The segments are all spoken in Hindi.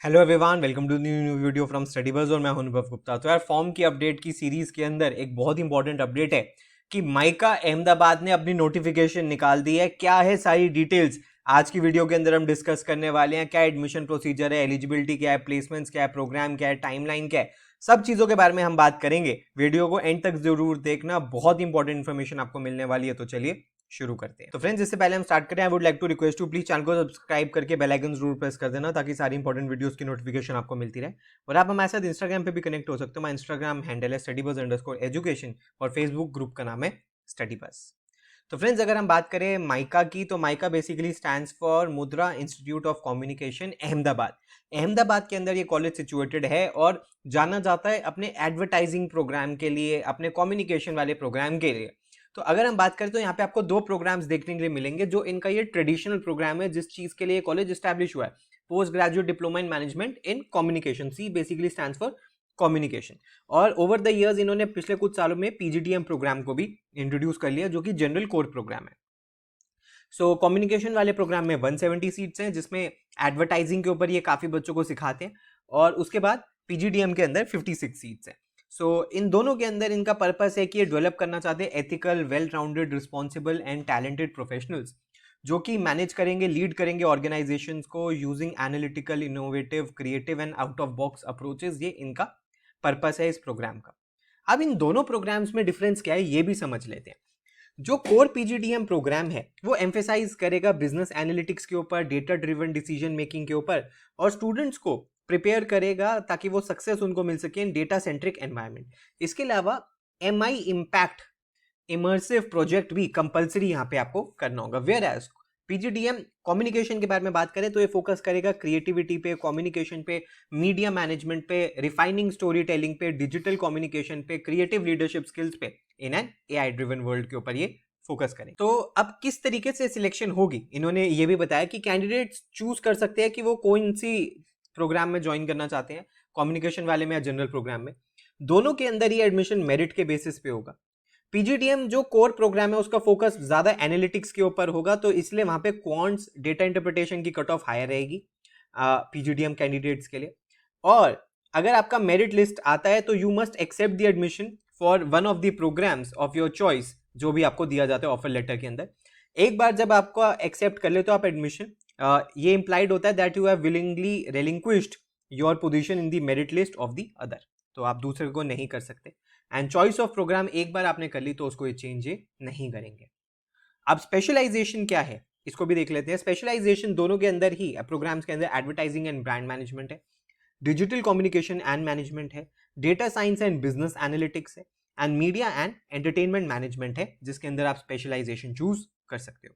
Hello everyone, welcome to new video from Study Buzz और मैं हूं अनुभव गुप्ता। तो यार फॉर्म की अपडेट की सीरीज के अंदर एक बहुत इंपॉर्टेंट अपडेट है कि माइका अहमदाबाद ने अपनी नोटिफिकेशन निकाल दी है। क्या है सारी डिटेल्स आज की वीडियो के अंदर हम डिस्कस करने वाले हैं। क्या एडमिशन प्रोसीजर है, एलिजिबिलिटी क्या है, प्लेसमेंट्स क्या है, प्रोग्राम क्या है, टाइमलाइन क्या है, सब चीजों के बारे में हम बात करेंगे। वीडियो को एंड तक जरूर देखना, बहुत इंपॉर्टेंट इन्फॉर्मेशन आपको मिलने वाली है। तो चलिए शुरू करते हैं। तो फ्रेंड्स, इससे पहले हम स्टार्ट करें, I would like to request to please channel को सब्सक्राइब करके बेल आइकन जरूर प्रेस कर देना ताकि सारी इंपॉर्टेंट वीडियोस की नोटिफिकेशन आपको मिलती रहे। और आप हमारे साथ इंस्टाग्राम पे भी कनेक्ट हो सकते हो। हमारा इंस्टाग्राम हैंडल है studyBuzz_education और फेसबुक ग्रुप का नाम है स्टडी बस। तो फ्रेंड्स, अगर हम बात करें माइका की, तो माइका बेसिकली स्टैंड्स फॉर मुद्रा institute of communication Ahmedabad. Ahmedabad के अंदर ये कॉलेज सिचुएटेड है और जाना जाता है अपने एडवर्टाइजिंग प्रोग्राम के लिए, अपने कम्युनिकेशन वाले प्रोग्राम के लिए। तो अगर हम बात करें तो यहाँ पे आपको दो प्रोग्राम्स देखने के लिए मिलेंगे। जो इनका ये ट्रेडिशनल प्रोग्राम है जिस चीज के लिए कॉलेज एस्टैब्लिश हुआ है, post graduate diploma in management in communication. C basically stands for communication. और ओवर द इयर्स इन्होंने पिछले कुछ सालों में पीजीडीएम प्रोग्राम को भी इंट्रोड्यूस कर लिया, जो कि जनरल कोर प्रोग्राम है। सो कम्युनिकेशन वाले प्रोग्राम में 170 सीट्स हैं, जिसमें एडवर्टाइजिंग के ऊपर ये काफी बच्चों को सिखाते हैं। और उसके बाद पीजीडीएम के अंदर 56 सीट्स हैं। सो इन दोनों के अंदर इनका पर्पस है कि ये डेवलप करना चाहते हैं ethical, well rounded, responsible and talented professionals, जो कि मैनेज करेंगे, लीड करेंगे ऑर्गेनाइजेशंस को using analytical, innovative, creative and out of box approaches. ये इनका पर्पस है इस प्रोग्राम का। अब इन दोनों प्रोग्राम्स में डिफरेंस क्या है ये भी समझ लेते हैं। जो कोर पीजीडीएम प्रोग्राम है वो एम्फेसाइज करेगा बिजनेस एनालिटिक्स के ऊपर, डेटा ड्रिवन डिसीजन मेकिंग के ऊपर, और स्टूडेंट्स को प्रिपेयर करेगा ताकि वो सक्सेस उनको मिल सके इन डेटा सेंट्रिक एनवायरनमेंट। इसके अलावा एमआई इम्पैक्ट इमर्सिव प्रोजेक्ट भी कंपलसरी यहाँ पे आपको करना होगा। वेयर एज पीजीडीएम कम्युनिकेशन के बारे में बात करें तो ये फोकस करेगा क्रिएटिविटी पे, कम्युनिकेशन पे, मीडिया मैनेजमेंट पे, रिफाइनिंग स्टोरी टेलिंग पे, डिजिटल कम्युनिकेशन पे, क्रिएटिव लीडरशिप स्किल्स पे in an AI driven world के ऊपर ये फोकस करें। तो अब किस तरीके से सिलेक्शन होगी, इन्होंने ये भी बताया कि कैंडिडेट्स चूज कर सकते हैं कि वो कौन सी प्रोग्राम में ज्वाइन करना चाहते हैं, कम्युनिकेशन वाले में या जनरल प्रोग्राम में। दोनों के अंदर ये एडमिशन मेरिट के बेसिस पे होगा। पीजीडीएम जो कोर प्रोग्राम है उसका फोकस ज्यादा एनालिटिक्स के ऊपर होगा, तो इसलिए वहां पे क्वांट्स, डेटा इंटरप्रिटेशन की कट ऑफ हायर रहेगी पीजीडीएम कैंडिडेट्स के लिए। और अगर आपका मेरिट लिस्ट आता है तो you must accept the admission for one of the programmes of your choice, जो भी आपको दिया जाता है ऑफर लेटर के अंदर। एक बार जब आपको एक्सेप्ट कर ले तो आप एडमिशन, ये इंप्लाइड होता है that you have willingly relinquished your position in the merit list of the other. तो आप दूसरे को नहीं कर सकते। एंड चॉइस ऑफ प्रोग्राम एक बार आपने कर ली तो उसको ये चेंज नहीं करेंगे। अब स्पेशलाइजेशन क्या है इसको भी देख लेते हैं। स्पेशलाइजेशन दोनों के अंदर ही, प्रोग्राम्स के अंदर एडवर्टाइजिंग एंड ब्रांड मैनेजमेंट है, डिजिटल कम्युनिकेशन एंड मैनेजमेंट है, data science and business analytics है, and media and entertainment management है, जिसके अंदर आप स्पेशलाइजेशन चूज कर सकते हो।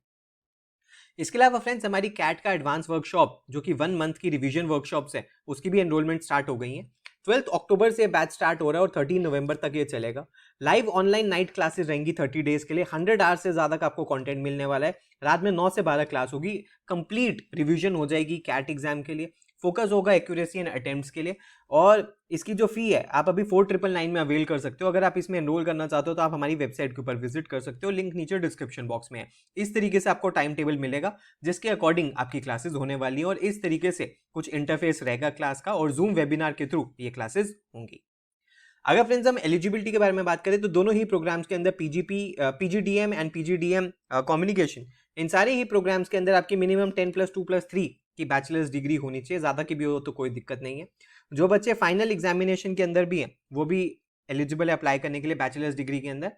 इसके अलावा फ्रेंड्स, हमारी कैट का एडवांस वर्कशॉप जो कि 1 मंथ की रिवीजन वर्कशॉप्स है, उसकी भी एनरोलमेंट स्टार्ट हो गई है। 12 अक्टूबर से बैच स्टार्ट हो रहा है और 13 नवंबर तक ये चलेगा। लाइव ऑनलाइन नाइट क्लासेस रहेंगी 30 डेज के लिए। 100 आवर्स से ज्यादा का आपको कंटेंट मिलने वाला है। रात में 9 से 12 क्लास होगी। कंप्लीट रिवीजन हो जाएगी कैट एग्जाम के लिए। फोकस होगा एक्यूरेसी एंड अटेम्प्ट्स के लिए। और इसकी जो फी है आप अभी 4999 में अवेल कर सकते हो। अगर आप इसमें एनरोल करना चाहते हो तो आप हमारी वेबसाइट के ऊपर विजिट कर सकते हो, लिंक नीचे डिस्क्रिप्शन बॉक्स में है। इस तरीके से आपको टाइम टेबल मिलेगा जिसके अकॉर्डिंग आपकी क्लासेस होने वाली है, और इस तरीके से कुछ इंटरफेस रहेगा क्लास का, और जूम वेबिनार के थ्रू ये क्लासेस होंगी। अगर फ्रेंड्स हम एलिजिबिलिटी के बारे में बात करें तो दोनों ही प्रोग्राम्स के अंदर पीजीडीएम एंड पीजीडीएम कम्युनिकेशन, इन सारे ही प्रोग्राम्स के अंदर आपकी मिनिमम 10+2+3 की बैचलर्स डिग्री होनी चाहिए। ज्यादा की भी हो तो कोई दिक्कत नहीं है। जो बच्चे फाइनल एग्जामिनेशन के अंदर भी हैं वो भी एलिजिबल है अप्लाई करने के लिए बैचलर्स डिग्री के अंदर।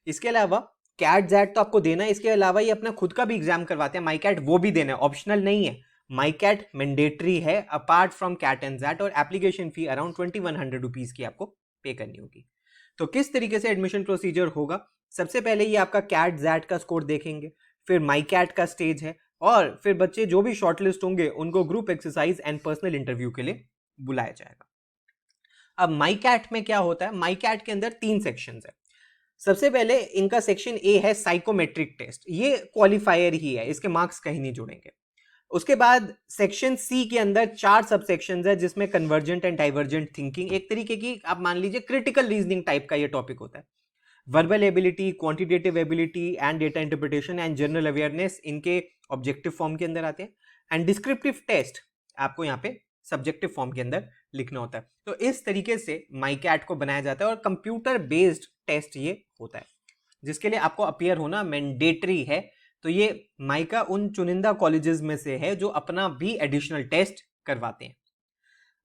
इसके अलावा कैट जैट तो आपको देना है। इसके अलावा ये अपना खुद का भी एग्जाम करवाते हैं, माई कैट, वो भी देना है, ऑप्शनल नहीं है। माई कैट मैंडेटरी है apart from CAT and XAT, और एप्लीकेशन फी अराउंड 2100 रुपीज की आपको पे करनी होगी। तो किस तरीके से एडमिशन प्रोसीजर होगा, सबसे पहले ये आपका कैट जैट का स्कोर देखेंगे, फिर माई कैट का स्टेज है, और फिर बच्चे जो भी शॉर्टलिस्ट होंगे उनको group exercise and personal interview के लिए बुलाया जाएगा। अब माई कैट में क्या होता है, माई कैट के अंदर 3 सेक्शन है। सबसे पहले इनका सेक्शन ए है साइकोमेट्रिक टेस्ट, ये क्वालिफायर ही है, इसके मार्क्स कहीं नहीं जुड़ेंगे। उसके बाद सेक्शन सी के अंदर 4 सब सेक्शन है जिसमें कन्वर्जेंट एंड डाइवर्जेंट थिंकिंग, एक तरीके की आप मान लीजिए क्रिटिकल रीजनिंग टाइप का ये टॉपिक होता है। Verbal ability, quantitative ability and data interpretation and general awareness इनके ऑब्जेक्टिव फॉर्म के अंदर आते हैं। एंड डिस्क्रिप्टिव टेस्ट आपको यहाँ पे सब्जेक्टिव फॉर्म के अंदर लिखना होता है। तो इस तरीके से माईकैट को बनाया जाता है और कंप्यूटर बेस्ड टेस्ट ये होता है, जिसके लिए आपको अपीयर होना मैंडेटरी है। तो ये माइका उन चुनिंदा कॉलेजेस में से है जो अपना भी एडिशनल टेस्ट करवाते हैं।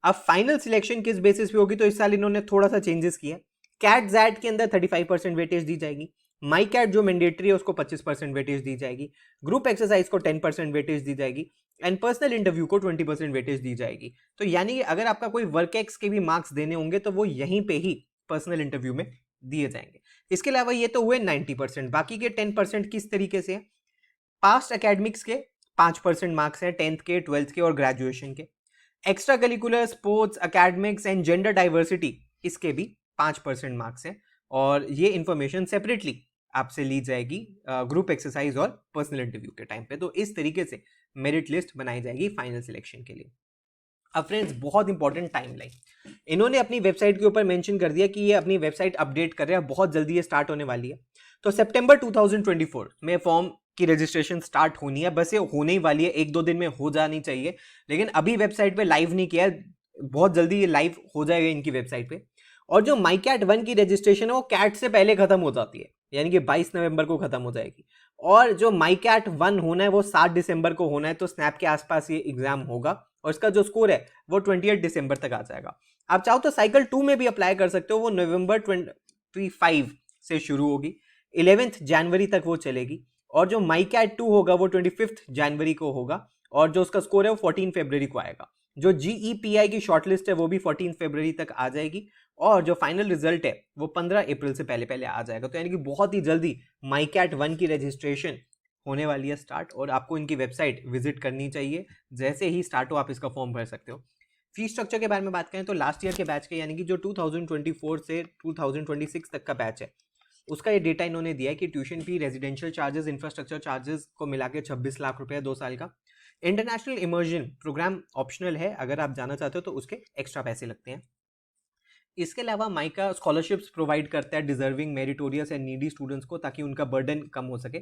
अब फाइनल सिलेक्शन किस बेसिस पे होगी, तो इस साल इन्होंने थोड़ा सा चेंजेस किया। कैट जैट के अंदर 35% वेटेज दी जाएगी, माई कैट जो मैंडेटरी है उसको 25% वेटेज दी जाएगी, ग्रुप एक्सरसाइज को 10% वेटेज दी जाएगी एंड पर्सनल इंटरव्यू को 20% वेटेज दी जाएगी। तो यानी कि अगर आपका कोई वर्क एक्स के भी मार्क्स देने होंगे तो वो यहीं पे ही पर्सनल इंटरव्यू में दिए जाएंगे। इसके अलावा ये तो हुए 90%, बाकी के 10% किस तरीके से है, पास्ट एकेडमिक्स के 5% मार्क्स हैं, 10th के, 12th के और ग्रेजुएशन के। Extra curricular, sports, academics and gender diversity, इसके भी 5% मार्क्स हैं और ये इंफॉर्मेशन सेपरेटली आपसे ली जाएगी ग्रुप एक्सरसाइज और पर्सनल इंटरव्यू के टाइम पे। तो इस तरीके से मेरिट लिस्ट बनाई जाएगी फाइनल सिलेक्शन के लिए। अब फ्रेंड्स, बहुत इंपॉर्टेंट टाइमलाइन इन्होंने अपनी वेबसाइट के ऊपर मेंशन कर दिया कि ये अपनी वेबसाइट अपडेट कर रहे हैं, बहुत जल्दी ये स्टार्ट होने वाली है। तो सितंबर 2024 में फॉर्म की रजिस्ट्रेशन स्टार्ट होनी है, बस ये होने ही वाली है, 1-2 दिन में हो जानी चाहिए, लेकिन अभी वेबसाइट पे लाइव नहीं किया है, बहुत जल्दी ये लाइव हो जाएगा इनकी वेबसाइट पे। और जो माई कैट 1 की रजिस्ट्रेशन है वो कैट से पहले खत्म हो जाती है, यानी कि 22 नवंबर को खत्म हो जाएगी। और जो माई कैट 1 होना है वो 7 दिसंबर को होना है, तो स्नैप के आसपास ये एग्जाम होगा और इसका जो स्कोर है वो 28 दिसंबर तक आ जाएगा। आप चाहो तो साइकिल 2 में भी अप्लाई कर सकते हो, वो नवंबर 25 से शुरू होगी, 11 जनवरी तक वो चलेगी। और जो माई कैट 2 होगा वो 25 जनवरी को होगा और जो उसका स्कोर है वो 14 फरवरी को आएगा। जो GEPI की शॉर्टलिस्ट है वो भी 14 फरवरी तक आ जाएगी और जो फाइनल रिजल्ट है वो 15 अप्रैल से पहले पहले आ जाएगा। तो यानी कि बहुत ही जल्दी माई कैट 1 की रजिस्ट्रेशन होने वाली है स्टार्ट और आपको इनकी वेबसाइट विजिट करनी चाहिए। जैसे ही स्टार्ट हो आप इसका फॉर्म भर सकते हो। फी स्ट्रक्चर के बारे में बात करें तो लास्ट ईयर के बैच के, यानी कि जो 2024 से 2026 तक का बैच है, उसका ये डेटा इन्होंने दिया है कि tuition fee, residential charges, infrastructure charges को मिला के 26 लाख रुपए 2 साल का। इंटरनेशनल इमर्जन प्रोग्राम ऑप्शनल है, अगर आप जाना चाहते हो तो उसके एक्स्ट्रा पैसे लगते हैं। इसके अलावा माइका स्कॉलरशिप्स प्रोवाइड करता है deserving, meritorious and needy students को, ताकि उनका बर्डन कम हो सके।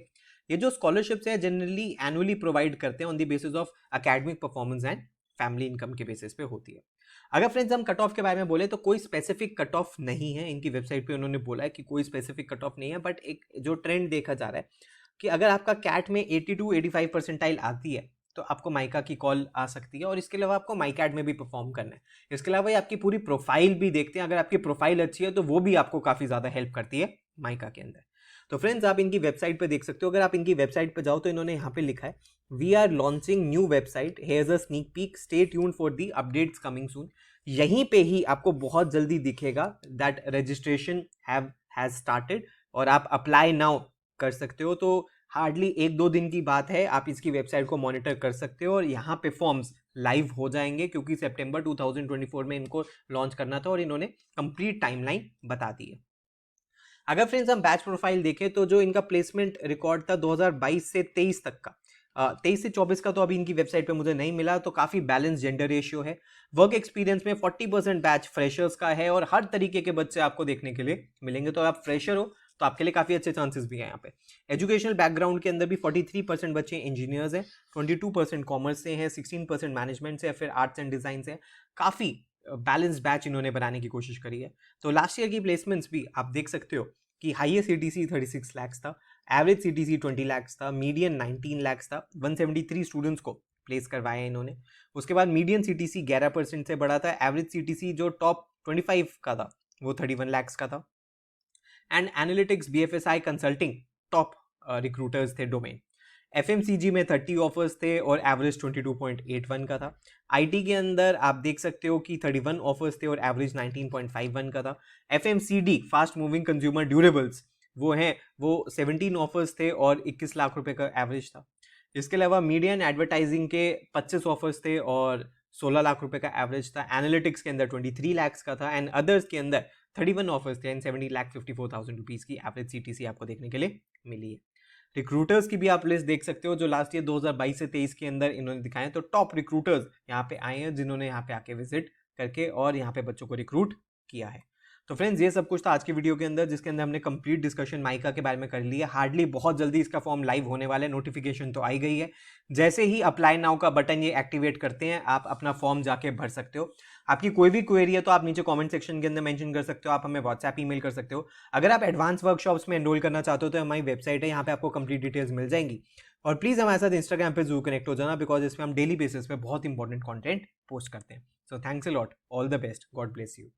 ये जो स्कॉलरशिप्स है जनरली एनुअली प्रोवाइड करते हैं on the basis of academic performance and family income के बेसिस पे होती है। अगर फ्रेंड्स हम कट ऑफ के बारे में बोले तो कोई स्पेसिफिक कट ऑफ नहीं है, इनकी वेबसाइट पे उन्होंने बोला है कि कोई स्पेसिफिक कट ऑफ नहीं है, बट एक जो ट्रेंड देखा जा रहा है कि अगर आपका कैट में 82-85 परसेंटाइल आती है तो आपको माइका की कॉल आ सकती है और इसके अलावा आपको माइकैट में भी परफॉर्म करना है। इसके अलावा ये आपकी पूरी प्रोफाइल भी देखते हैं, अगर आपकी प्रोफाइल अच्छी है तो वो भी आपको काफ़ी ज़्यादा हेल्प करती है माइका के अंदर। तो फ्रेंड्स, आप इनकी वेबसाइट पे देख सकते हो। अगर आप इनकी वेबसाइट पे जाओ तो इन्होंने यहाँ पे लिखा है, we are launching new website, here's a sneak peek, stay tuned for the updates coming soon. यहीं पे ही आपको बहुत जल्दी दिखेगा दैट रजिस्ट्रेशन हैज स्टार्टेड और आप अप्लाई नाउ कर सकते हो। तो हार्डली 1-2 दिन की बात है, आप इसकी वेबसाइट को मॉनिटर कर सकते हो और यहाँ पे फॉर्म्स लाइव हो जाएंगे क्योंकि सितंबर 2024 में इनको लॉन्च करना था और इन्होंने कंप्लीट टाइमलाइन बता दी है। अगर फ्रेंड्स हम बैच प्रोफाइल देखें तो जो इनका प्लेसमेंट रिकॉर्ड था 2022 से 23 तक का, 23 से 24 का तो अभी इनकी वेबसाइट पे मुझे नहीं मिला, तो काफ़ी बैलेंस जेंडर रेशियो है। वर्क एक्सपीरियंस में 40% बैच फ्रेशर्स का है और हर तरीके के बच्चे आपको देखने के लिए मिलेंगे। तो आप फ्रेशर हो तो आपके लिए काफ़ी अच्छे चांसेस भी हैं यहाँ पे। एजुकेशनल बैकग्राउंड के अंदर भी 43% बच्चे इंजीनियर्स हैं, 22% कॉमर्स से हैं, 16% मैनेजमेंट से, फिर आर्ट्स एंड डिज़ाइन से। काफ़ी बैलेंस बैच इन्होंने बनाने की कोशिश करी है। तो लास्ट ईयर की प्लेसमेंट्स भी आप देख सकते हो कि हाईएस्ट CTC 36 लाख था, एवरेज CTC 20 लाख था, मीडियन 19 लाख था, 173 स्टूडेंट्स को प्लेस करवाया इन्होंने। उसके बाद मीडियन CTC 11% से बढ़ा था, एवरेज CTC जो टॉप 25 का था वो 31 लाख का था। And analytics, BFSI, consulting top recruiters थे डोमेन। FMCG में 30 ऑफर्स थे और एवरेज 22.81 का था। IT के अंदर आप देख सकते हो कि 31 ऑफर्स थे और एवरेज 19.51 का था। FMCD, fast moving consumer durables, वो 17 ऑफर्स थे और 21 लाख रुपए का एवरेज था। इसके अलावा मीडिया एंड एडवर्टाइजिंग के 25 ऑफर्स थे और 16 लाख रुपए का एवरेज था। एनालिटिक्स के अंदर 23 लाख का था एंड अदर्स के अंदर 31 ऑफर्स थे एंड 70,54,000 रुपीज़ की एवरेज CTC आपको देखने के लिए मिली है। रिक्रूटर्स की भी आप लिस्ट देख सकते हो जो लास्ट ईयर 2022 से 23 के अंदर इन्होंने दिखाए। तो टॉप रिक्रूटर्स यहाँ पे आए हैं जिन्होंने यहाँ पे आके विजिट करके और यहाँ पे बच्चों को रिक्रूट किया है। तो फ्रेंड्स ये सब कुछ था आज की वीडियो के अंदर, जिसके अंदर हमने कंप्लीट डिस्कशन माइका के बारे में कर लिया। हार्डली बहुत जल्दी इसका फॉर्म लाइव होने वाला है, नोटिफिकेशन तो आई गई है। जैसे ही अप्लाई नाउ का बटन ये एक्टिवेट करते हैं, आप अपना फॉर्म जाके भर सकते हो। आपकी कोई भी क्वेरी है तो आप नीचे कमेंट सेक्शन के अंदर मेंशन कर सकते हो, आप हमें व्हाट्सएप ईमेल कर सकते हो। अगर आप एडवांस वर्कशॉप्स में एनरोल करना चाहते हो तो हमारी वेबसाइट है, यहाँ पे आपको कंप्लीट डिटेल्स मिल जाएंगी। और प्लीज हमारे साथ इंस्टाग्राम पे जरूर कनेक्ट हो जाना, बिकॉज इसमें हम डेली बेसिस पे बहुत इंपॉर्टेंट कंटेंट पोस्ट करते हैं। So thanks a lot, all the best, God bless you.